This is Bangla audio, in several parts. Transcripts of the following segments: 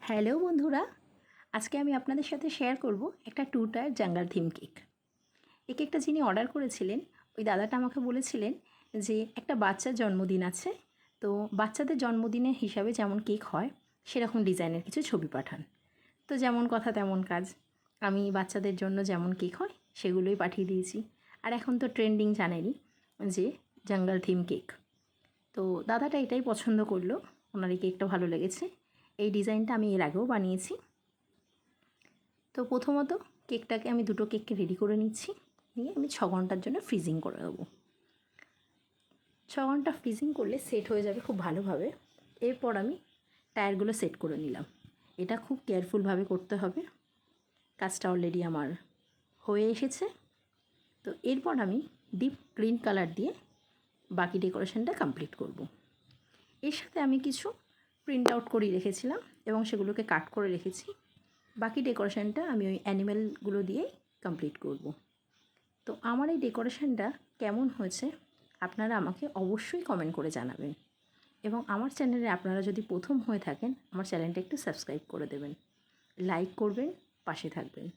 হ্যালো বন্ধুরা, আজকে আমি আপনাদের সাথে শেয়ার করব একটা 2 টায়ার জাঙ্গাল থিম কেক। এই কেকটা যিনি অর্ডার করেছিলেন ওই দাদাটা আমাকে বলেছিলেন যে একটা বাচ্চার জন্মদিন আছে, তো বাচ্চাদের জন্মদিনের হিসাবে যেমন কেক হয় সেরকম ডিজাইনের কিছু ছবি পাঠান। তো যেমন কথা তেমন কাজ, আমি বাচ্চাদের জন্য যেমন কেক হয় সেগুলোই পাঠিয়ে দিয়েছি। আর এখন তো ট্রেন্ডিং জানেনই যে জাঙ্গাল থিম কেক। তো দাদাটা এটাই পছন্দ করলো, ওনার এই কেকটা ভালো লেগেছে। এই ডিজাইনটা আমি এর আগেও বানিয়েছি। তো প্রথমত কেকটাকে আমি দুটো কেককে রেডি করে নিচ্ছি, নিয়ে আমি 6 ঘন্টার জন্য ফ্রিজিং করে দেবো। 6 ঘন্টা ফ্রিজিং করলে সেট হয়ে যাবে খুব ভালোভাবে। এরপর আমি টায়ারগুলো সেট করে নিলাম। এটা খুব কেয়ারফুলভাবে করতে হবে। কাজটা অলরেডি আমার হয়ে এসেছে। তো এরপর আমি ডিপ গ্রিন কালার দিয়ে বাকি ডেকোরেশনটা কমপ্লিট করব। এর সাথে আমি কিছু প্রিন্ট আউট করিয়ে রেখেছিলাম এবং সেগুলোকে কাট করে রেখেছি। বাকি ডেকোরেশনটা আমি ওই অ্যানিমেলগুলো দিয়েই কমপ্লিট করব। তো আমার এই ডেকোরেশনটা কেমন হয়েছে আপনারা আমাকে অবশ্যই কমেন্ট করে জানাবেন, এবং আমার চ্যানেলে আপনারা যদি প্রথম হয়ে থাকেন আমার চ্যানেলটা একটু সাবস্ক্রাইব করে দেবেন, লাইক করবেন, পাশে থাকবেন।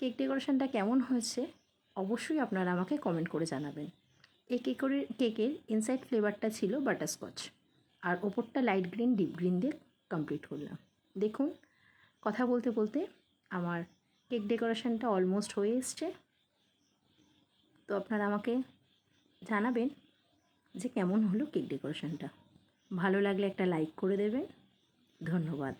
কেক ডেকোরেশনটা কেমন হয়েছে অবশ্যই আপনারা আমাকে কমেন্ট করে জানাবেন। এই কেকের ইনসাইড ফ্লেভারটা ছিল বাটারস্কচ, আর ওপরটা লাইট গ্রিন ডিপ গ্রিন দিয়ে কমপ্লিট করলাম। দেখুন, কথা বলতে বলতে আমার কেক ডেকোরেশনটা অলমোস্ট হয়ে এসছে। তো আপনারা আমাকে জানাবেন যে কেমন হলো কেক ডেকোরেশনটা। ভালো লাগলে একটা লাইক করে দেবেন। ধন্যবাদ।